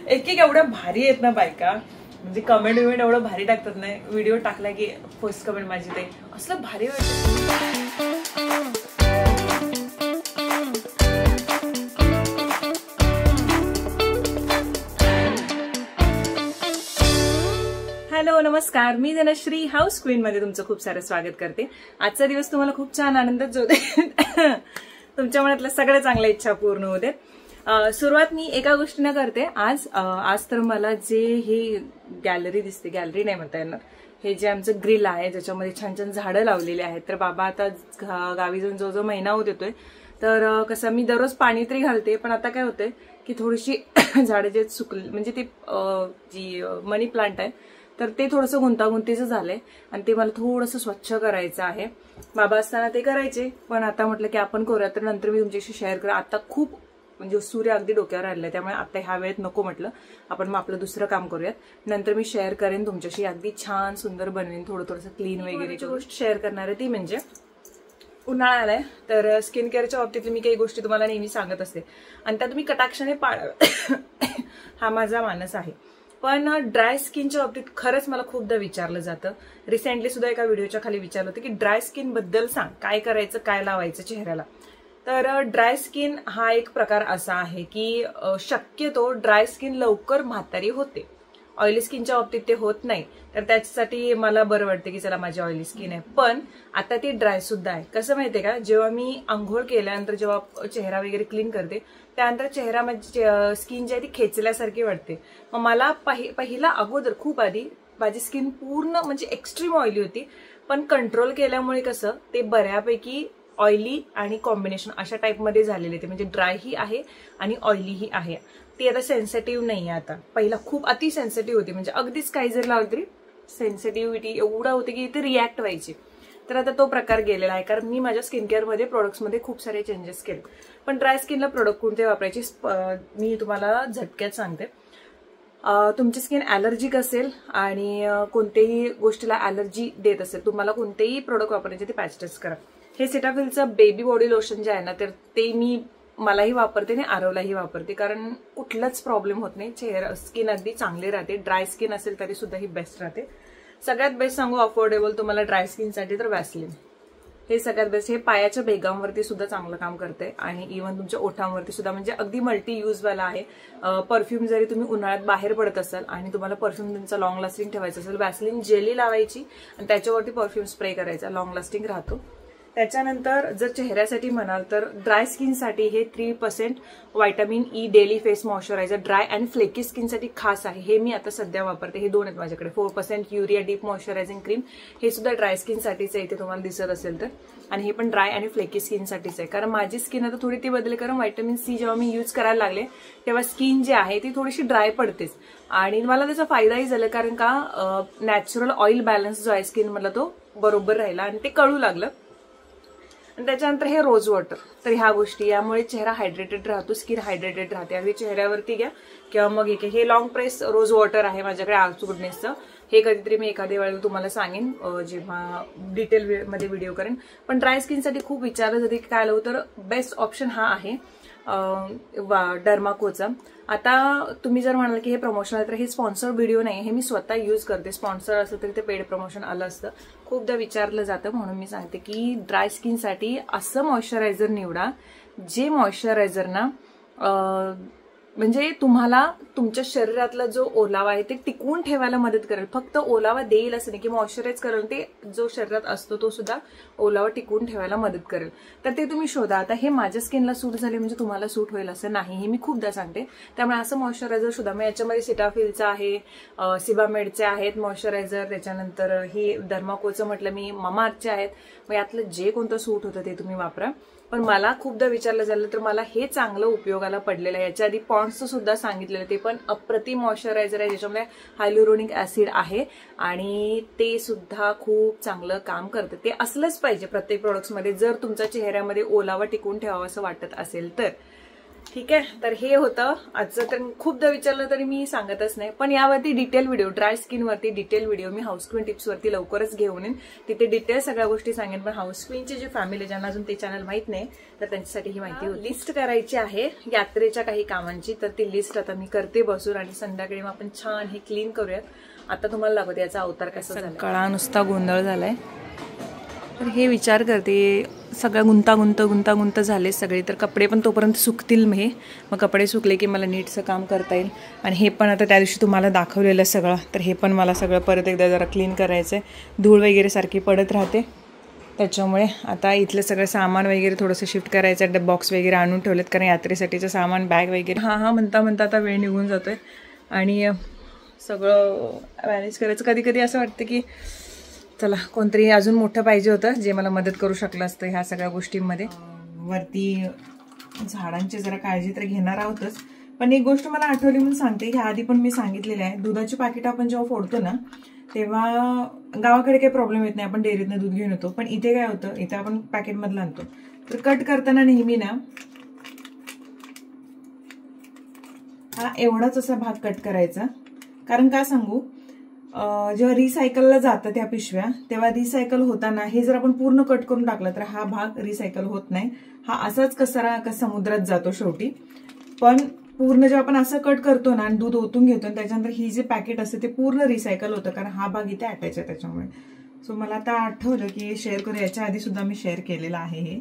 एक एक एवढ्या भारी आहेत ना बायका, म्हणजे कमेंट एवढं भारी टाकतात ना, व्हिडिओ टाकला की फर्स्ट कमेंट माझी ते असलं भारी वाटतं. हॅलो नमस्कार, मी धनश्री हाऊस क्वीन मध्ये तुमचं खूप सारं स्वागत करते. आजचा दिवस तुम्हाला खूप छान आनंदात जाऊ दे. तुमच्या मनातल्या सगळ्या चांगल्या इच्छा पूर्ण होऊ देत. सुरुवात मी एका गोष्टीने करते. आज तर मला जे हे गॅलरी दिसते, गॅलरी नाही म्हणता येणार, हे जे आमचं ग्रिल आहे ज्याच्यामध्ये छान छान झाडं लावलेली आहेत. तर बाबा आता गावी जाऊन जो महिना होत येतोय, तर कसं मी दररोज पाणी तरी घालते, पण आता काय होतंय की थोडीशी झाडं जे सुकली, म्हणजे ती जी मनी प्लांट आहे तर ते थोडंसं गुंतागुंतीचं झालंय आणि ते मला थोडंसं स्वच्छ करायचं आहे. बाबा असताना ते करायचे, पण आता म्हटलं की आपण करूया, तर नंतर मी तुमच्याशी शेअर करा. आता खूप म्हणजे सूर्य अगदी डोक्यावर आलेला आहे, त्यामुळे आता ह्या वेळेत नको म्हटलं, आपण मग आपलं दुसरं काम करूयात. नंतर मी शेअर करेन तुमच्याशी, अगदी छान सुंदर बनवेन, थोडंसं क्लीन वगैरे गोष्ट शेअर करणार आहे. ती म्हणजे उन्हाळा आलाय, तर स्किन केअरच्या बाबतीत मी काही गोष्टी तुम्हाला नेहमी सांगत असते आणि त्या तुम्ही कटाक्षाने पाळाव्या हा माझा मानस आहे. पण ड्राय स्किनच्या बाबतीत खरंच मला खूपदा विचारलं जातं. रिसेंटली सुद्धा एका व्हिडिओच्या खाली विचारलं होतं की ड्राय स्किन बद्दल सांग, काय करायचं, काय लावायचं चेहऱ्याला. तर ड्राय स्किन हा एक प्रकार असा आहे की शक्यतो ड्राय स्किन लवकर म्हातारी होते, ऑइली स्किनच्या बाबतीत ते होत नाही. तर त्याच्यासाठी मला बरं वाटतं की चला माझी ऑइली स्किन आहे, पण आता ती ड्राय सुद्धा आहे. कसं माहितीये का, जेव्हा मी आंघोळ केल्यानंतर जेव्हा चेहरा वगैरे क्लीन करते, त्यानंतर चेहरा म्हणजे स्किन जी आहे ती खेचल्यासारखी वाटते. मग मला पहिला अगोदर खूप आधी माझी स्किन पूर्ण म्हणजे एक्स्ट्रीम ऑइली होती, पण कंट्रोल केल्यामुळे कसं ते बऱ्यापैकी ऑइली आणि कॉम्बिनेशन अशा टाईपमध्ये झालेले ते, म्हणजे ड्राय ही आहे आणि ऑइलीही आहे. ती आता सेन्सिटिव्ह नाही आहे. आता पहिला खूप अति सेन्सिटिव्ह होती, म्हणजे अगदीच काही जर लावली तरी सेन्सिटिव्हिटी एवढा होते की ते रिॲक्ट व्हायची. तर आता तो प्रकार गेलेला आहे, कारण मी माझ्या स्किन केअरमध्ये प्रोडक्ट्समध्ये खूप सारे चेंजेस केले. पण ड्राय स्किनला प्रोडक्ट कोणते वापरायचे मी तुम्हाला झटक्यात सांगते. तुमची स्किन ॲलर्जिक असेल आणि कोणत्याही गोष्टीला ॲलर्जी देत असेल, तुम्हाला कोणतेही प्रोडक्ट वापरायचे ते पॅच टेस्ट करा. हे सेटाफिलचं बेबी बॉडी लोशन जे आहे ना, तर ते मलाही वापरते आणि आरवलाही वापरते, कारण कुठलाच प्रॉब्लेम होत नाही, चेहरा स्किन अगदी चांगली राहते. ड्राय स्किन असेल तरी सुद्धा ही बेस्ट राहते. सगळ्यात बेस्ट सांगू अफोर्डेबल तुम्हाला ड्राय स्किनसाठी तर वॅसलिन, हे सगळ्यात बेस्ट. हे पायाच्या भेगांवरती सुद्धा चांगलं काम करते आणि इव्हन तुमच्या ओठांवरती सुद्धा, म्हणजे अगदी मल्टी यूजवाला आहे. परफ्यूम जरी तुम्ही उन्हाळ्यात बाहेर पडत असाल आणि तुम्हाला परफ्यूम तुमचा लॉंग लास्टिंग ठेवायचं असेल, वॅसलिन जेली लावायची आणि त्याच्यावरती परफ्यूम स्प्रे करायचा, लॉंग लास्टिंग राहतो. त्याच्यानंतर जर चेहऱ्यासाठी म्हणाल तर ड्राय स्किनसाठी हे 3% vitamin E daily face moisturiser dry and flaky स्किनसाठी खास आहे. हे मी आता सध्या वापरते. हे 2 आहेत माझ्याकडे. 4% युरिया डीप मॉइश्चरायझिंग क्रीम, हे सुद्धा ड्राय स्किनसाठीच आहे, इथे तुम्हाला दिसत असेल तर. आणि हे पण ड्राय आणि फ्लेकी स्किनसाठीच आहे, कारण माझी स्किन आता थोडी ती बदलली, कारण व्हायटामिन सी जेव्हा मी यूज करायला लागले तेव्हा स्किन जी आहे ती थोडीशी ड्राय पडतेच. आणि मला त्याचा फायदाही झाला, कारण का नॅचरल ऑइल बॅलन्स जो आहे स्किन मधला तो बरोबर राहिला आणि ते कळू लागलं. आणि त्याच्यानंतर हे रोज वॉटर, तर ह्या गोष्टी यामुळे चेहरा हायड्रेटेड राहतो, स्किन हायड्रेटेड राहते. आणि चेहऱ्यावरती घ्या किंवा मग हे लॉंग प्रेस रोज वॉटर आहे माझ्याकडे आर्ट्स गुडनेसचं. हे कधीतरी मी एखाद्या वेळेला तुम्हाला सांगेन जेव्हा डिटेल मध्ये व्हिडिओ करेन. पण ड्राय स्किनसाठी खूप विचारलं जाते की काय लावू, तर बेस्ट ऑप्शन हा आहे डर्माकोचा. आता तुम्ही जर म्हणाल की हे प्रमोशन आहे, तर हे स्पॉन्सर्ड व्हिडिओ नाही, हे मी स्वतः यूज करते. स्पॉन्सर असलं तरी ते पेड प्रमोशन आलं असतं. खूपदा विचारलं जातं, म्हणून मी सांगते की ड्राय स्किनसाठी असं मॉइश्चरायझर निवडा जे मॉइश्चरायझर ना म्हणजे तुम्हाला तुमच्या शरीरातला जो ओलावा आहे ते टिकवून ठेवायला मदत करेल. फक्त ओलावा देईल असं नाही की मॉइश्चराइज करेल, ते जो शरीरात असतो तो सुद्धा ओलावा टिकवून ठेवायला मदत करेल. तर ते तुम्ही शोधा. आता हे माझ्या स्किनला सूट झाले म्हणजे तुम्हाला सूट होईल असं नाही, हे मी खूपदा सांगते. त्यामुळे असं मॉइश्चरायझर शोधा. मग याच्यामध्ये सिटाफिलचं आहे, सिबामेडचे आहेत मॉइश्चरायझर, त्याच्यानंतर हे डर्माकोचं म्हटलं मी, मामाअर्थचे आहेत. मग यातलं जे कोणतं सूट होतं ते तुम्ही वापरा. पण मला खूपदा विचारलं झालं तर मला हे चांगलं उपयोगाला पडलेलं आहे. याच्या आधी पॉन्ड्सचं सुद्धा सांगितलेलं, ते पण अप्रतिम मॉइश्चरायझर आहे, ज्याच्यामध्ये हायल्युरोनिक ऍसिड आहे आणि ते सुद्धा खूप चांगलं काम करतं. ते असलंच पाहिजे प्रत्येक प्रोडक्ट्समध्ये, जर तुमच्या चेहऱ्यामध्ये ओलावा टिकून ठेवावा असं वाटत असेल तर. ठीक आहे, तर हे होतं आजचं. तर खूपदा विचारलं तरी मी सांगतच नाही, पण यावरती डिटेल व्हिडिओ, ड्राय स्किनवरती डिटेल व्हिडिओ मी हाऊस क्वीन टिप्सवरती लवकरच घेऊन येईन. तिथे डिटेल सगळ्या गोष्टी सांगेन. पण हाऊस क्वीनची जी फॅमिली ज्यांना अजून ते चॅनल माहित नाही तर त्यांच्यासाठी ही माहिती लिस्ट करायची आहे यात्रेच्या काही कामांची. तर ती लिस्ट आता मी करते बसून आणि संध्याकाळी मग आपण छान हे क्लीन करूयात. आता तुम्हाला दाखवते याचा अवतार कसा झाला. कळा नुसता गोंधळ झालाय. तर हे विचार करते, सगळं गुंतागुंत झाले सगळे. तर कपडे पण तोपर्यंत सुकतील मग कपडे सुकले की मला नीटचं काम करता येईल. आणि हे पण आता त्या दिवशी तुम्हाला दाखवलेलं सगळं, तर हे पण मला सगळं परत एकदा जरा क्लीन करायचं आहे. धूळ वगैरे सारखी पडत राहते, त्याच्यामुळे आता इथलं सगळं सामान वगैरे थोडंसं शिफ्ट करायचं. बॉक्स वगैरे आणून ठेवलेत कारण यात्रेसाठीचं सामान, बॅग वगैरे. हां म्हणता आता वेळ निघून जातोय आणि सगळं मॅनेज करायचं. कधी कधी असं वाटतं की चला कोणतरी अजून मोठं पाहिजे होतं जे मला मदत करू शकलं असतं ह्या सगळ्या गोष्टींमध्ये. वरती झाडांची जरा काळजी तर घेणार आहोतच, पण एक गोष्ट मला आठवली म्हणून सांगते. ह्या आधी पण मी सांगितलेलं आहे, दुधाची पाकिट आपण जेव्हा फोडतो ना तेव्हा गावाकडे काही प्रॉब्लेम येत नाही, आपण डेअरीतनं दूध घेऊन येतो. पण इथे काय होतं, इथे आपण पॅकेटमधलं आणतो. तर कट करताना नेहमी ना हा एवढाच असा भाग कट करायचा. कारण काय सांगू, जेव्हा रिसायकलला जातं त्या पिशव्या, तेव्हा रिसायकल होताना हे जर आपण पूर्ण कट करून टाकलं तर हा भाग रिसायकल होत नाही. हा असाच कचरा समुद्रात जातो शेवटी. पण पूर्ण जेव्हा आपण असं कट करतो ना आणि दूध ओतून घेतो आणि त्याच्यानंतर ही जे पॅकेट असते ते पूर्ण रिसायकल होतं, कारण हा भाग इथे अटॅच आहे त्याच्यामुळे. सो मला आता आठवलं की शेअर करू. याच्या आधी सुद्धा मी शेअर केलेलं आहे हे.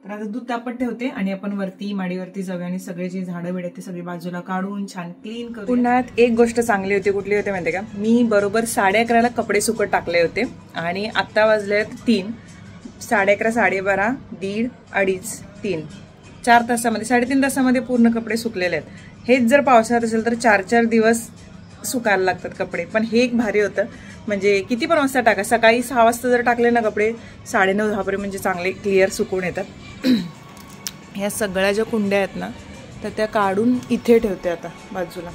तर आता दूध तापत ठेवते आणि आपण वरती माडीवरती जाऊया आणि सगळे जे झाडं बिड ते सगळी बाजूला काढून छान क्लीन करू. उन्हाळ्यात एक गोष्ट चांगली होती, कुठली होते माहिती का, मी बरोबर 11:30ला कपडे सुकत टाकले होते आणि आता वाजले 3. 11:30, 12:30, 1:30, 2:30, 3, 4 तासामध्ये, 3.5 तासामध्ये पूर्ण कपडे सुकलेले आहेत. हेच जर पावसाळ्यात असेल तर 4-4 दिवस सुकायला लागतात कपडे. पण हे एक भारी होतं, म्हणजे किती पण वाजता टाका. सकाळी 6 वाजता जर टाकले ना कपडे 9:30-10 पर्यंत म्हणजे चांगले क्लिअर सुकून येतात. ह्या सगळ्या ज्या कुंड्या आहेत ना तर त्या काढून इथे ठेवते आता बाजूला.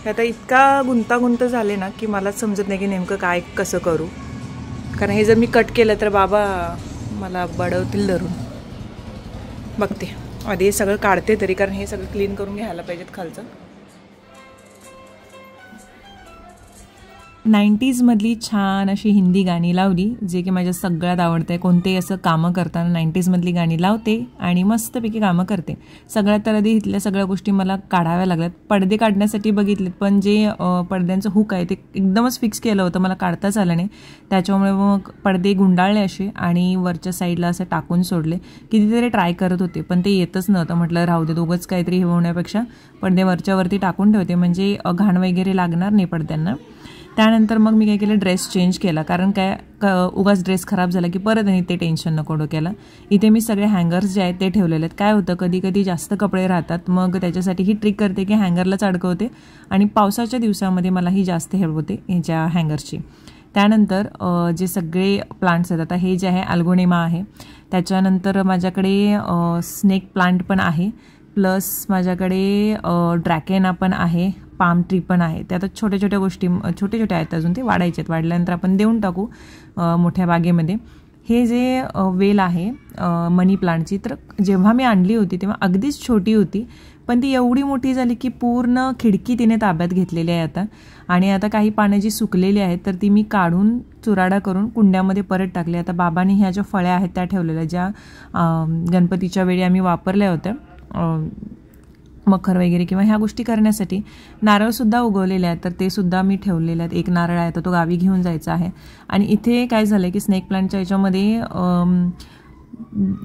आता इतका गुंतागुंत झाले ना की मला समजत नाही की नेमकं काय कसं करू. कारण हे जर मी कट केलं तर बाबा मला बडवतील धरून. बघते आधी हे सगळं काढते तरी, कारण हे सगळं क्लीन करून घ्यायला पाहिजेत खालचं. 90s मधली छान अशी हिंदी गाणी लावली, जे की माझ्या सगळ्यात आवडते. कोणतेही असं कामं करताना 90s मधली गाणी लावते आणि मस्तपैकी कामं करते. सगळ्यात तर आधी इथल्या सगळ्या गोष्टी मला काढाव्या लागल्यात. पडदे काढण्यासाठी बघितलेत, पण जे पडद्यांचं हुक आहे ते एकदमच फिक्स केलं होतं, मला काढताच आलं नाही. त्याच्यामुळे मग पडदे गुंडाळले असे आणि वरच्या साईडला असं टाकून सोडले. कितीतरी ट्राय करत होते पण ते येतच नव्हतं. म्हटलं राहू दे, दोघंच काहीतरी हे होण्यापेक्षा पडदे वरच्यावरती टाकून ठेवते, म्हणजे घाण वगैरे लागणार नाही पडद्यांना. त्यानंतर मग मी काय केलं, ड्रेस चेंज केला. कारण काय उगाच ड्रेस खराब झाला की परत आणि ते टेन्शन नको डोक्याला. इथे मी सगळे हँगर्स जे आहेत ते ठेवलेले आहेत. काय होतं, कधी कधी जास्त कपडे राहतात, मग त्याच्यासाठी ही ट्रिक करते की हँगरलाच अडकवते आणि पावसाच्या दिवसामध्ये मला ही जास्त हेल्प होते ह्याच्या हँगरची. त्यानंतर जे सगळे प्लांट्स आहेत, आता हे जे आहे अल्गोनेमा आहे, त्याच्यानंतर माझ्याकडे स्नेक प्लांट पण आहे, प्लस माझ्याकडे ड्रॅकेना पण आहे, पाम ट्री पण आहे. ते आता छोट्या छोट्या गोष्टी छोटे छोटे आहेत, अजून ते वाढायचे आहेत. वाढल्यानंतर आपण देऊन टाकू मोठ्या बागेमध्ये. हे जे वेल आहे मनी प्लांटची, तर जेव्हा मी आणली होती तेव्हा अगदीच छोटी होती, पण ती एवढी मोठी झाली की पूर्ण खिडकी तिने ताब्यात घेतलेली आहे आता. आणि आता काही पानं जी सुकलेली आहेत तर ती मी काढून चुराडा करून कुंड्यामध्ये परत टाकली. आता बाबांनी ह्या ज्या फळ्या आहेत त्या ठेवलेल्या, ज्या गणपतीच्या वेळी आम्ही वापरल्या होत्या मखर वगैरे किंवा ह्या गोष्टी करण्यासाठी. नारळसुद्धा उगवलेले आहेत तर ते सुद्धा मी ठेवलेले आहेत. एक नारळ आहे तर तो गावी घेऊन जायचा आहे. आणि इथे काय झालं की स्नेक प्लांटच्या याच्यामध्ये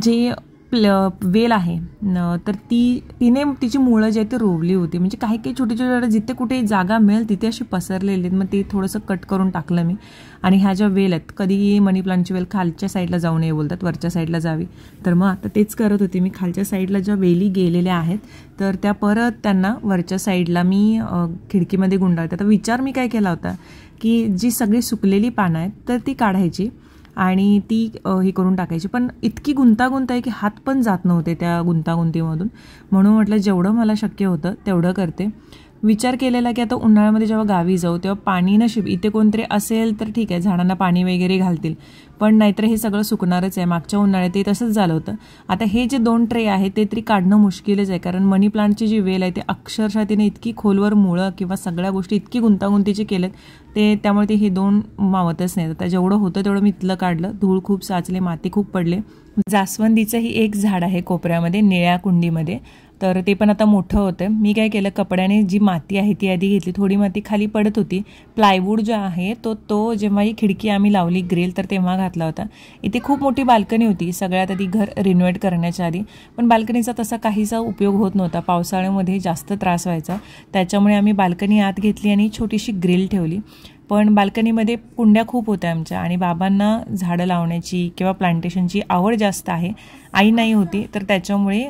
जे वेल आहे तर तिने तिची मुळं जी आहेत ती रोवली होती. म्हणजे काही काही छोटे छोटे जिथे कुठे जागा मिळेल तिथे अशी पसरलेली आहेत. मग ते थोडंसं कट करून टाकलं मी. आणि ह्या ज्या वेल आहेत, कधी मनी प्लांटची वेल खालच्या साईडला जाऊ नये बोलतात, वरच्या साईडला जावी. तर मग आता तेच करत होते मी. खालच्या साईडला ज्या वेली गेलेल्या आहेत तर त्या परत त्यांना वरच्या साईडला मी खिडकीमध्ये गुंडाळते. आता विचार मी काय केला होता की जी सगळी सुकलेली पानं आहेत तर ती काढायची आणि ती हे करून टाकायची. पण इतकी गुंतागुंत आहे की हात पण जात नव्हते त्या गुंतागुंतीमधून. म्हणून म्हटलं जेवढं मला शक्य होतं तेवढं करते. विचार केलेला की आता उन्हाळ्यामध्ये जेव्हा गावी जाऊ तेव्हा पाणी नशीब इथे कोणतरी असेल तर ठीक आहे, झाडांना पाणी वगैरे घालतील. पण नाहीतर हे सगळं सुकणारच आहे. मागच्या उन्हाळ्यात ते तसंच झालं होतं. आता हे जे 2 ट्रे आहे ते तरी काढणं मुश्किलच आहे, कारण मनी प्लांटची जी वेल आहे ते अक्षरशः तिने इतकी खोलवर मुळं किंवा सगळ्या गोष्टी इतकी गुंतागुंतीची केलेत ते, त्यामुळे ते हे 2 मावतच नाहीत. आता जेवढं होतं तेवढं मी इथलं काढलं. धूळ खूप साचले, माती खूप पडले. जास्वंदीचंही एक झाड आहे कोपऱ्यामध्ये निळ्या कुंडीमध्ये, तर ते पण आता मोठं होतं. मी काय केलं, कपड्याने जी माती आहे ती आधी घेतली. थोडी माती खाली पडत होती. प्लायवूड जो आहे तो जेव्हा ही खिडकी आम्ही लावली ग्रिल तर तेव्हा घातला होता. इथे खूप मोठी बाल्कनी होती सगळ्यात आधी घर रिनोव्हेट करण्याच्या आधी, पण बाल्कनीचा तसा काहीसा उपयोग होत नव्हता. पावसाळ्यामध्ये जास्त त्रास व्हायचा, त्याच्यामुळे आम्ही बाल्कनी आत घेतली आणि छोटीशी ग्रिल ठेवली. पण बाल्कनीमध्ये कुंड्या खूप होत्या आमच्या आणि बाबांना झाडं लावण्याची किंवा प्लांटेशनची आवड जास्त आहे. आई नाही होती, तर त्याच्यामुळे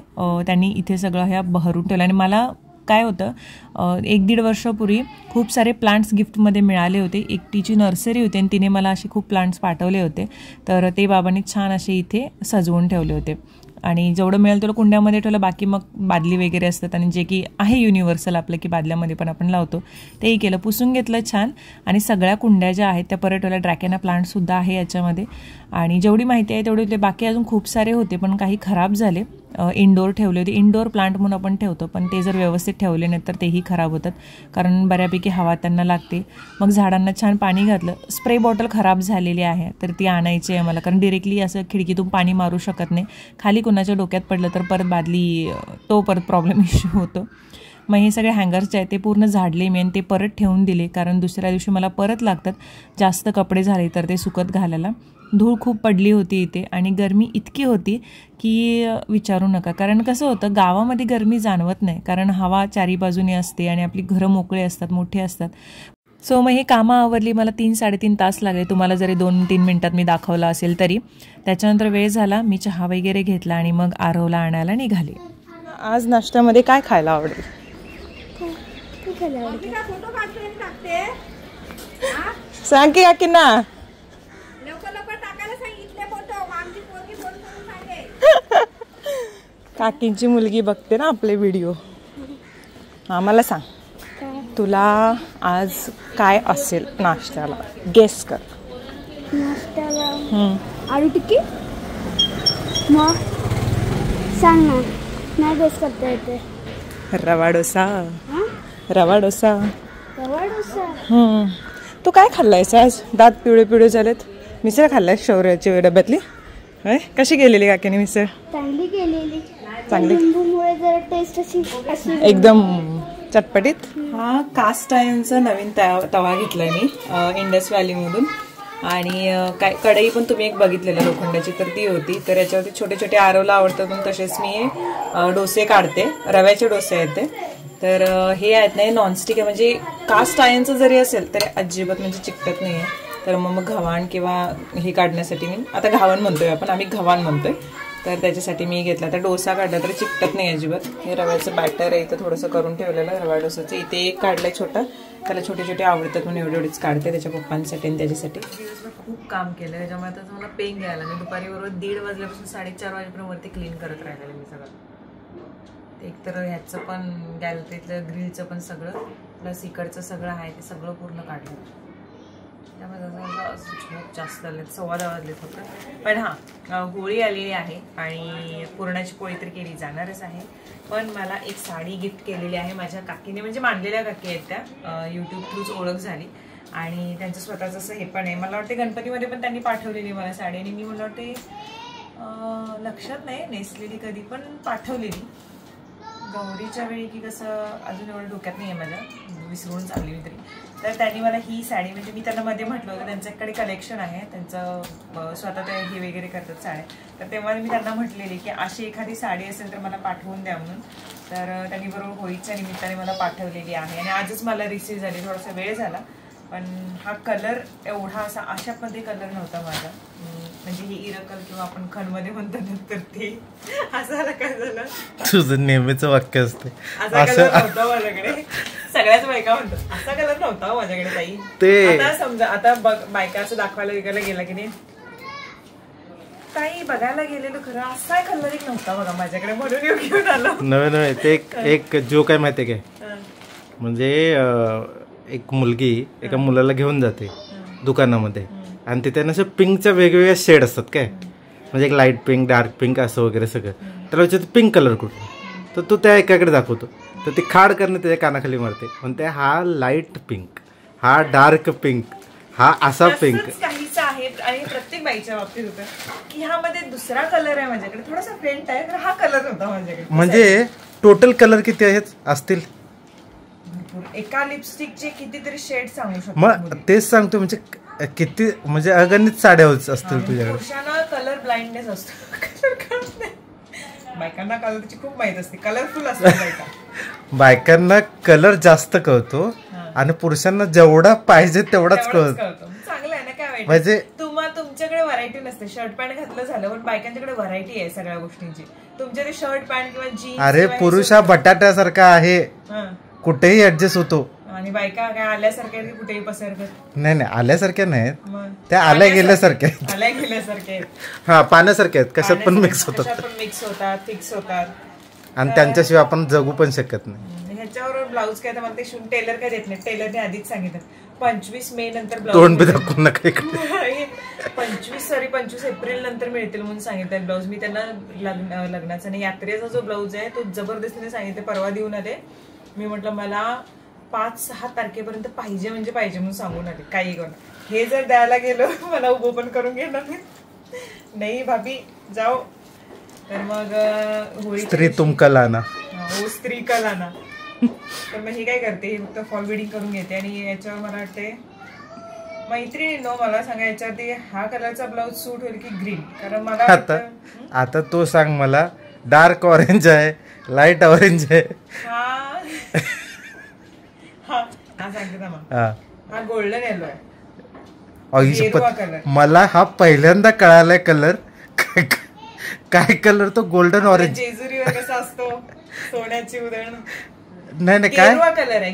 त्यांनी इथे सगळं ह्या बहरून ठेवलं. आणि मला काय होतं, 1-1.5 वर्षापूर्वी खूप सारे प्लांट्स गिफ्टमध्ये मिळाले होते. एकटीची नर्सरी होती आणि तिने मला असे खूप प्लांट्स पाठवले होते, तर ते बाबांनी छान असे इथे सजवून ठेवले होते. आणि जेवढं मिळेल तेवढं कुंड्यामध्ये ठेवलं. बाकी मग बादली वगैरे असतात आणि जे की आहे युनिव्हर्सल आपलं की बादल्यामध्ये पण आपण लावतो तेही केलं. पुसून घेतलं छान. आणि सगळ्या कुंड्या ज्या आहेत त्या परत ठेवल्या. ड्रॅकेना प्लांटसुद्धा आहे याच्यामध्ये. आणि जेवढी माहिती आहे तेवढे बाकी अजून खूप सारे होते पण काही खराब झाले. इंडोर ठेवले होते. इंडोर प्लांट म्हणून आपण ठेवतो, पण ते जर व्यवस्थित ठेवले नाही तर तेही खराब होतात, कारण बऱ्यापैकी हवा त्यांना लागते. मग झाडांना छान पाणी घातलं. स्प्रे बॉटल खराब झालेली आहे तर ती आणायची आहे मला, कारण डिरेक्टली असं खिडकीतून पाणी मारू शकत नाही. खाली कुणाच्या डोक्यात पडलं तर परत बादली तो परत प्रॉब्लेम इश्यू होतो. मग हे सगळे हँगर्स जे आहेत ते पूर्ण झाडले मी आणि ते परत ठेवून दिले, कारण दुसऱ्या दिवशी मला परत लागतात. जास्त कपडे झाले तर ते सुकत घालायला. धूळ खूप पडली होती इथे आणि गरमी इतकी होती की विचारू नका. कारण कसं होतं, गावामध्ये गरमी जाणवत नाही, कारण हवा चारी बाजूने असते आणि आपली घरं मोकळे असतात, मोठे असतात. सो मग हे कामं आवरली. मला 3-3.5 तास लागले. तुम्हाला जरी 2-3 मिनटात मी दाखवलं असेल तरी. त्याच्यानंतर वेळ झाला, मी चहा वगैरे घेतला आणि मग आरवला आणायला निघाले. आज नाश्त्यामध्ये काय खायला आवडेल? सांग की काकींना. काकींची मुलगी बघते ना आपले व्हिडिओ. हां, मला सांग तुला आज काय असेल नाश्त्याला, गेस कर. नाश्त्याला आलू टिक्की. मग सांग ना, नाही गेस करता येते. रवा डोसा. रवा डोसा. रवा डोसा. तू काय खाल्लायस आज? दात पिवळे पिवळे झालेत. मिसळ खाल्लाय शौर्याची डब्यातली? कशी गेलेली काकीने मिसळ? चांगली गेलेली. चांगली. लिंबूमुळे जरा टेस्ट अशी एकदम चटपटीत. हा कास्ट आयर्नचा नवीन तवा घेतलाय मी इंडस व्हॅलीमधून. आणि काय कढई पण तुम्ही एक बघितलेलं लोखंडाची, तर ती होती. तर याच्यावरती छोटे छोटे आरवला आवडतात पण तसेच मी डोसे काढते. रव्याचे डोसे आहेत ते. तर हे आहेत नाही नॉनस्टिक आहे, म्हणजे कास्ट आयर्नचं जरी असेल तरी अजिबात म्हणजे चिकटत नाही आहे. तर मग घावण किंवा हे काढण्यासाठी मी आता घावण म्हणतोय आपण, आम्ही घावण म्हणतोय, तर त्याच्यासाठी मी घेतला. तर डोसा काढला तर चिकटत नाही अजिबात. हे रव्याचं बॅटर आहे इथं थोडंसं करून ठेवलेलं रवा डोसाचं. इथे एक काढलंय छोटा, त्याला छोटे छोटे आवडतात म्हणून एवढेच काढते त्याच्या पप्पांसाठी आणि त्याच्यासाठी. खूप काम केलं त्याच्यामुळे आता मला पेन घ्यायला. मी दुपारी बरोबर 1:30 वाजल्यापासून 4:30 वाजेपर्यंत वरती क्लीन करत राहिलेलं मी सगळं. एक तर ह्याचं पण गॅलरीतलं ग्रिलचं पण सगळं प्लस इकडचं सगळं आहे ते सगळं पूर्ण काढलं. त्यामुळे खूप जास्त झाले, 10:15 वाजले फक्त. पण हां, होळी आलेली आहे आणि पुरणाची पोळी तर केली जाणारच आहे. पण मला एक साडी गिफ्ट केलेली आहे माझ्या काकीने, म्हणजे मानलेल्या काकी आहेत त्या, यूट्यूब थ्रूच ओळख झाली. आणि त्यांचं स्वतःचं असं हे पण आहे. मला वाटते गणपतीमध्ये पण त्यांनी पाठवलेली मला साडी, आणि मी मला वाटते लक्षात नाही नेसलेली कधी, पण पाठवलेली गौरीच्या वेळी की कसं अजून एवढं डोक्यात नाही आहे माझ्या, विसरून चालली मी तरी. तर त्यांनी मला ही साडी, म्हणजे मी त्यांना मध्ये म्हटलं होतं त्यांच्याकडे कलेक्शन आहे त्यांचं, स्वतः ते हे वगैरे करतात साड्या, तर तेव्हा मी त्यांना म्हटलेली की अशी एखादी साडी असेल तर मला पाठवून द्या म्हणून. तर त्यांनी बरोबर होळीच्या निमित्ताने मला पाठवलेली आहे आणि आजच मला रिसीव्ह झाली. थोडासा वेळ झाला, पण हा कलर एवढा असा अशामध्ये कलर नव्हता माझा, म्हणजे ही इरकल किंवा आपण खणमध्ये म्हणतो नंतर ते असं काय झालं. तुझं नेहमीच वाक्य असते असा कलर नव्हता माझ्याकडे. सगळ्याच बायका म्हणतात असा कलर नव्हता माझ्याकडे ताई. ते आता समजा आता बायका असं दाखवायला विकायला गेला की नाही, काही बघायला गेलेलो खरं असा कलर एक नव्हता बघा माझ्याकडे, म्हणून येऊ घेऊन आलो. नव्हे ते एक जो काय माहितीये काय, म्हणजे एक मुलगी एका मुलाला घेऊन जाते दुकानामध्ये आणि तिथे ना असे पिंकच्या वेगवेगळ्या शेड असतात काय, म्हणजे एक लाईट पिंक, डार्क पिंक असं वगैरे सगळं. त्याला विचारतो पिंक कलर कुठला, तर तो त्या एकाकडे दाखवतो. तर ती खाड करणं त्याच्या कानाखाली मारते, म्हणते हा लाईट पिंक, हा डार्क पिंक, हा असा पिंक. काहीच आहे आणि प्रत्येक बाईच्या बाबतीत होतं की ह्यामध्ये दुसरा कलर आहे माझ्याकडे, थोडासा फेंट आहे, तर हा कलर होता माझ्याकडे. म्हणजे टोटल कलर किती आहेत असतील? एका लिपस्टिकचे कितीतरी शेड सांगू शकतो. मग तेच सांगतो, म्हणजे किती, म्हणजे अगणित साड्या असतील तुझ्याकडे. पुरुषांना कलर ब्लाइंडनेस असतो, कलर कळत नाही. बायकांना कलरची खूप माहित असते, कलरफुल असते. बायकांना कलर जास्त कळतो आणि पुरुषांना जेवढा पाहिजे तेवढाच कळतो. चांगलं आहे ना, काय वाईट. म्हणजे तुमच्याकडे व्हरायटी नसते, शर्ट पॅन्ट घातलं झालं, पण बायकांच्याकडे व्हरायटी आहे सगळ्या गोष्टींची. तुमच्याकडे शर्ट पॅन्ट किंवा जीन्स. अरे पुरुष हा बटाट्यासारखा आहे, कुठेही ऍडजस्ट होतो. आणि बायका काय आल्यासारख्या कुठेही पसरतात. नाही आल्यासारख्या नाहीत, त्या आल्या गेल्यासारख्या आहेत. हा पाण्यासारख्या आहेत, कशात पण मिक्स होतात, फिक्स होतात. आणि त्यांच्याशिवाय आपण जगू पण शकत नाही. ह्याच्यावर ब्लाऊज काय तर मला ते टेलर काय देत नाही. टेलरने आधीच सांगितलं 25 मे नंतर तोंड बी दाखवून नका. 25 एप्रिल नंतर मिळतील म्हणून सांगितलं ब्लाऊज. मी त्यांना लग्नाचा आणि यात्रेचा जो ब्लाऊज आहे तो जबरदस्तीने सांगितलं, परवा देऊन आले. मी म्हटलं मला 5-6 तारखेपर्यंत पाहिजे म्हणजे पाहिजे म्हणून सांगून आले. काही करून हे जर द्यायला गेलो मला उभं पण करून घेणार नाही. भाभी जाओ. तर मग होळी स्त्री तुमका लाना, हो स्त्री का लाना. तर मग हे काय करते, फक्त फॉल बिडिंग करून घेते. आणि याच्यावर मला वाटते मैत्रिणींनो मला सांगा, याच्यावरती हा कलरचा ब्लाऊज सूट होईल की ग्रीन? कारण मला आता तो सांग मला, डार्क ऑरेंज आहे, लाईट ऑरेंज आहे. हा सांगते ना मग. हा गोल्डन येलो आहे. मला हा पहिल्यांदा कळालाय कलर. काय कलर तो? Golden orange. जेजुरीवर कसा असतो सोन्याची उधळण. नाही काय गेरुवा कलर आहे,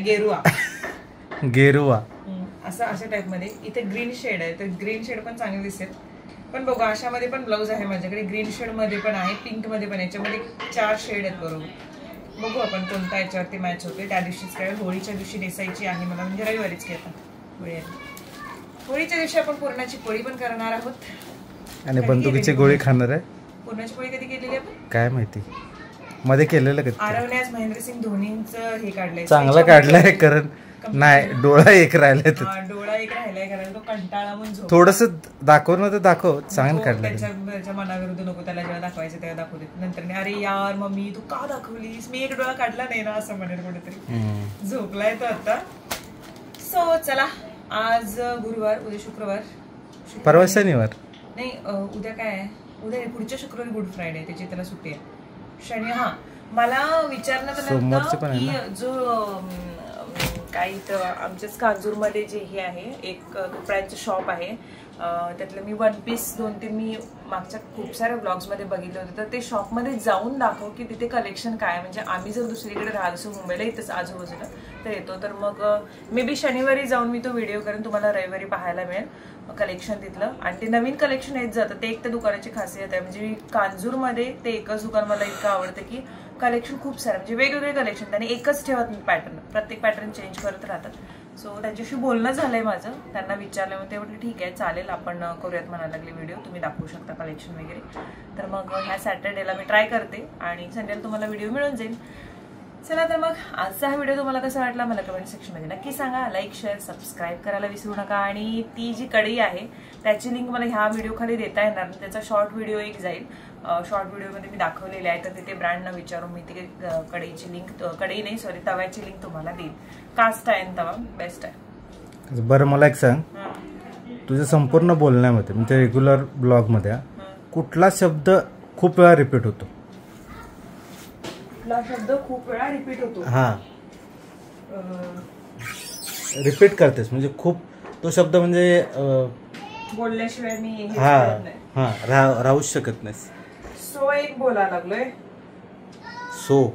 गेरुवा असं अशा टाइप मध्ये. इथे ग्रीन शेड आहे, तर ग्रीन शेड पण चांगली दिसेल. पण बघू अशामध्ये पण ब्लाऊज आहे माझ्याकडे. ग्रीन शेड मध्ये पण आहे, पिंक मध्ये पण. याच्यामध्ये 4 शेड आहेत बरोबर. बघू आपण कोणता याच्यावरती मॅच होतोय. त्या दिवशीच काय होळीच्या दिवशी नेसायची आहे मला, म्हणजे रविवारीच की आता होळीच्या दिवशी आपण पुरणाची पोळी पण करणार आहोत आणि बंदुकीची गोळी खाणार आहे. पुरणाची पोळी कधी केलेली आपण काय माहिती, मध्ये केलेलं कधी. आरवने आज महेंद्रसिंग धोनींचं हे काढलंय, चांगलं काढलंय. कारण नाही डोळा एक राहिलाय, डोळा एक राहिलाय कारण तो कंटाळा म्हणून थोडस दाखव ना, तर दाखव. चांगलं काढलंय. त्याच्या मनाविरुद्ध नको, त्याला जेव्हा दाखवायचं तेव्हा दाखवू देत. नंतर अरे यार मम्मी तू का दाखवलीस, मी एक डोळा काढला नाही ना असं म्हणेल कुठेतरी. झोपलाय तो आता. सो चला, आज गुरुवार, उद्या शुक्रवार, परवा शनिवार नाही, उद्या काय आहे, उद्या पुढच्या शुक्रवारी गुड फ्रायडे, त्याची त्याला सुट्टी आहे. शनी. हा मला विचारण्यात आलं की जो काही तर आमच्याच कांजूरमध्ये जे हे आहे एक कपड्यांचं शॉप आहे, त्यातलं मी 1 पीस 2-3 मी मागच्या खूप साऱ्या ब्लॉग्समध्ये बघितले होते. तर ते शॉपमध्ये जाऊन दाखव की तिथे कलेक्शन काय. म्हणजे आम्ही जर दुसरीकडे राहत असो मुंबईला, इथंच आजूबाजूला तर येतो, तर मग मे बी शनिवारी जाऊन मी तो व्हिडिओ करेन, तुम्हाला रविवारी पाहायला मिळेल कलेक्शन तिथलं. आणि ते नवीन कलेक्शन येत जातं, ते एक त्या दुकानाची खासियत आहे. म्हणजे कांजूरमध्ये ते एकच दुकान मला इतकं आवडतं की कलेक्शन खूप सारं, म्हणजे वेगवेगळे कलेक्शन, त्यांनी एकच ठेवत नाही पॅटर्न, प्रत्येक पॅटर्न चेंज करत राहतात. सो त्यांच्याशी बोलणं झालंय माझं, त्यांना विचारलं, मग ते म्हटलं ठीक आहे चालेल आपण करूयात म्हणायला लागले व्हिडिओ, तुम्ही दाखवू शकता कलेक्शन वगैरे. तर मग ह्या सॅटर्डेला मी ट्राय करते आणि संडेला तुम्हाला व्हिडिओ मिळून जाईल. चला तर मग आजचा हा व्हिडिओ तुम्हाला कसा वाटला मला कमेंट सेक्शनमध्ये नक्की सांगा. लाईक शेअर सबस्क्राईब करायला विसरू नका. आणि ती जी कढई आहे त्याची लिंक मला ह्या व्हिडिओ खाली देता येणार नाही, त्याचा शॉर्ट व्हिडिओ एक जाईल. शॉर्ट व्हिडिओमध्ये मी दाखवलेले आहे, तर तिथे ब्रँडनं विचारून मी ती कढईची लिंक, कढई नाही सॉरी तव्याची लिंक तुम्हाला देईल. कास्ट आहे तवा बेस्ट आहे. बरं मला एक सांग, तुझ्या संपूर्ण बोलण्यामध्ये म्हणजे रेग्युलर ब्लॉगमध्ये कुठला शब्द खूप वेळा रिपीट होतो? कुठला शब्द खूप वेळा रिपीट होतो? हा रिपीट करतेस म्हणजे खूप तो शब्द म्हणजे बोलल्याशिवाय मी राहूच शकत नाहीस. सो एक बोलायला लागलोय. सो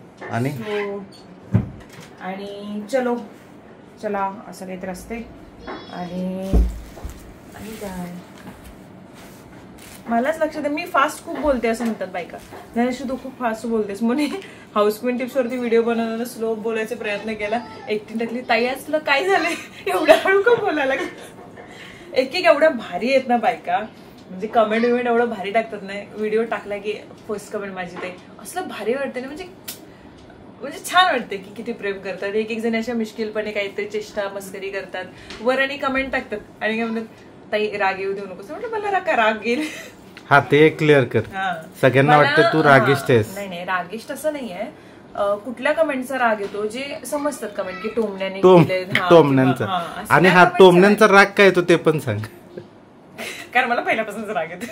आणि चलो चला असं काहीतरी असते. आणि काय मलाच लक्षात आहे, मी फास्ट खूप बोलते असं म्हणतात बायका. ज्याशी तू खूप फास्ट बोलतेस म्हणून हाऊस क्वीन टिप्स वरती व्हिडिओ बनवताना स्लो बोलायचा प्रयत्न केला. एकटी टाकली ताई आज तुला काय झालंय एवढं हळू का बोलायला लागली. एक एवढ्या भारी आहेत ना बायका, म्हणजे कमेंट विमेंट एवढं भारी टाकतात ना, व्हिडिओ टाकला की फर्स्ट कमेंट माझी ते असलं भारी वाटते ना, म्हणजे छान वाटते की किती प्रेम करतात. एक जण अशा मुश्किलपणे काहीतरी चेष्टा मस्करी करतात, वर आणि कमेंट टाकतात आणि काय म्हणतात ताई राग येऊ देऊ नको. म्हटलं मला राग येईल. हा ते क्लिअर कर, सगळ्यांना वाटतं तू रागिष्ट आहेस. नाही रागिष्ट असं नाहीये. कुठल्या कमेंटचा राग येतो जे समजतात कमेंट की टोमण्याने टोमण्यांचा, आणि हा टोमण्यांचा राग काय येतो ते पण सांग. कारण मला पहिल्यापासूनच राग येतो.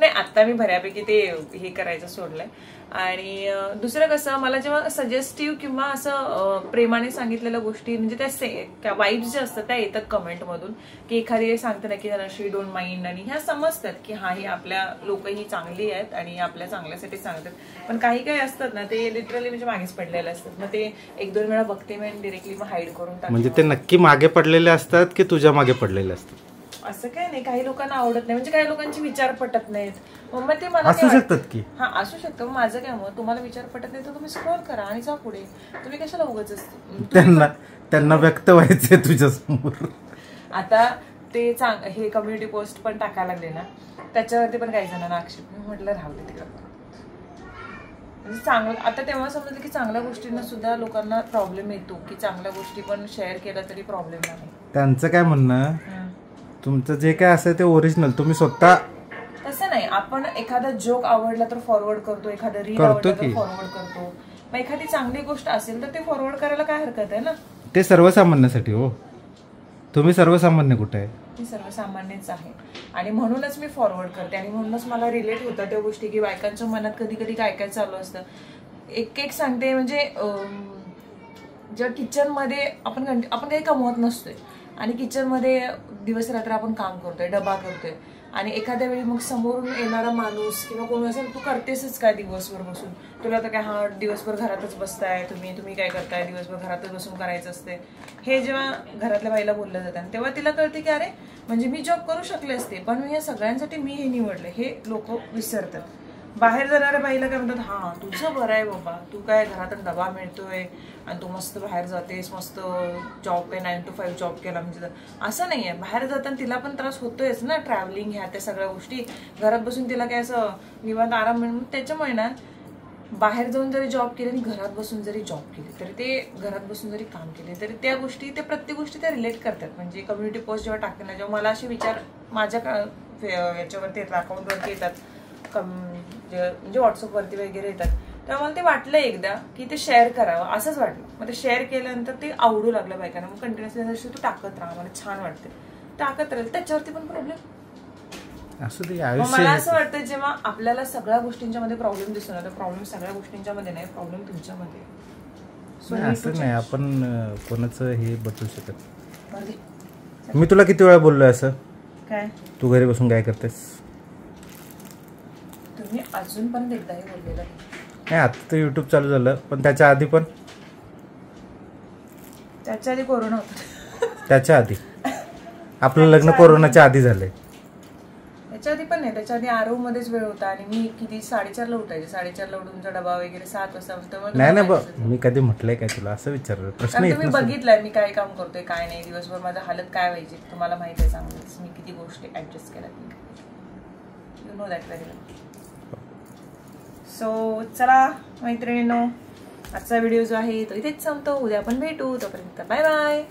नाही आता मी बऱ्यापैकी ते हे करायचं सोडलंय. आणि दुसरं कसं, मला जेव्हा सजेस्टिव्ह किंवा असं प्रेमाने सांगितलेल्या गोष्टी म्हणजे त्या वाईब्स ज्या असतात त्या येतात कमेंटमधून, की एखादी सांगते ना की शी डोंट माइंड, आणि ह्या समजतात की हा ही आपल्या लोक ही चांगली आहेत आणि आपल्या चांगल्यासाठी सांगतात. पण काही असतात ना ते लिटरली म्हणजे मागेच पडलेले असतात. मग ते 1-2 वेळा बघते मी डिरेक्टली मग हाईड करून टाकते. म्हणजे ते नक्की मागे पडलेले असतात की तुझ्या मागे पडलेले असतात? असं काय नाही, काही लोकांना आवडत नाही, म्हणजे काही लोकांचे विचार पटत नाहीत. मग ते मला असू शकतात की हा असू शकतं. माझं काय, मग तुम्हाला विचार पटत नाही तर तुम्ही स्क्रॉल करा आणि जा पुढे. तुम्ही कशाला उगाच त्यांना व्यक्त व्हायचंय तुझ्या समोर. आता ते हे कम्युनिटी पोस्ट पण टाकायला लागले ना, त्याच्यावरती पण काही जणांना आक्षेप. मी म्हटलं राहू दे तिकडं. म्हणजे चांगलं आता तेव्हा समजलं की चांगल्या गोष्टींना सुद्धा लोकांना प्रॉब्लेम येतो, की चांगल्या गोष्टी पण शेअर केला तरी प्रॉब्लेम नाही. त्यांचं काय म्हणणं, तुमचं जे काय असेल ते ओरिजिनल तुम्ही स्वतः. तसं नाही, आपण एखादा जोक आवडला तर फॉरवर्ड करतो, एखादा रील आवडला तर फॉरवर्ड करतो. मग एखादी चांगली गोष्ट असेल तर ते फॉरवर्ड करायला काय हरकत आहे ना. ते सर्वसामान्यासाठी. हो, तुम्ही सर्वसामान्य कुठे आहे? मी सर्वसामान्यच आहे आणि म्हणूनच मी फॉरवर्ड करते आणि म्हणूनच मला रिलेट होतं त्या गोष्टी, की बायकांच्या मनात कधी कधी काय काय चालू असतं. एक सांगते, म्हणजे जेव्हा किचनमध्ये आपण काही कमवत नसतोय आणि किचनमध्ये दिवस रात्र आपण काम करतोय, डबा करतोय, आणि एखाद्या वेळी मग समोरून येणारा माणूस किंवा कोण असेल, तू करतेसच काय दिवसभर बसून, तुला तर काय हा दिवसभर घरातच बसताय तुम्ही काय करताय, दिवसभर घरातच बसून करायचं असते. हे जेव्हा घरातल्या बाईला बोललं जातं तेव्हा तिला कळते की अरे म्हणजे मी जॉब करू शकले असते, पण मी या सगळ्यांसाठी मी हे निवडले, हे लोक विसरतात. बाहेर जाणाऱ्या बाईला काय म्हणतात, हा तुझं बरं आहे बाबा, तू काय घरातून डबा मिळतोय आणि तू मस्त बाहेर जातेस, मस्त जॉब काय 9 to 5 जॉब केला. म्हणजे असं नाहीये, बाहेर जाताना तिला पण त्रास होतोयच ना, ट्रॅव्हलिंग ह्या त्या सगळ्या गोष्टी. घरात बसून तिला काय असं निवांत आराम मिळून, त्याच्यामुळे ना बाहेर जाऊन जरी जॉब केले आणि घरात बसून जरी जॉब केले तरी ते, घरात बसून जरी काम केले तरी त्या गोष्टी, ते प्रत्येक गोष्टी त्या रिलेट करतात. म्हणजे कम्युनिटी पोस्ट जेव्हा टाकते ना, जेव्हा मला असे विचार माझ्या याच्यावरती येतात, अकाउंटवरती येतात, म्हणजे व्हॉट्सअपवरती वगैरे येतात, तेव्हा मला ते वाटलं एकदा की ते शेअर करावं, असंच वाटलं. मग ते शेअर केल्यानंतर ते आवडू लागलं बायकांना. मग कंटिन्युअसली तू टाकत राहा, मला छान वाटते, टाकत राहील. त्याच्यावरती पण प्रॉब्लेम असं ते. मला असं वाटतं जेव्हा आपल्याला सगळ्या गोष्टींच्या मध्ये प्रॉब्लेम दिसतो ना, तर प्रॉब्लेम सगळ्या गोष्टींच्या मध्ये नाही, प्रॉब्लेम तुमच्यामध्ये. असं नाही आपण कोणाचं हे बदलू शकत. मी तुला किती वेळा बोललोय असं, काय तू घरी बसून काय करतेस? तुम्ही अजून पण एकदाही बोललेलं नाही. आता तर युट्यूब चालू झालं, पण त्याच्या आधी पण, त्याच्या आधी कोरोना होता. त्याच्या आधी आपलं लग्न कोरोनाच्या आधी झालंय. त्याच्या आधी पण नाही, त्याच्या आधी आरव मध्येच वेळ होता आणि मी किती 4:30ला उठायचे, 4:30ला उठून तुमचा डबा वगैरे 7 वाजता. नाही मी कधी म्हटलंय काय तुला असं विचारलं प्रश्न? तुम्ही बघितलंय मी काय काम करतोय काय नाही, दिवसभर माझं हालत काय व्हायची तुम्हाला माहित आहे चांगलंच, मी किती गोष्टी ऍडजस्ट केल्या, you know that very well. So चला मैत्रिणींनो, आजचा व्हिडिओ जो आहे तो इथेच संपतो. उद्या आपण भेटू, तोपर्यंत बाय बाय.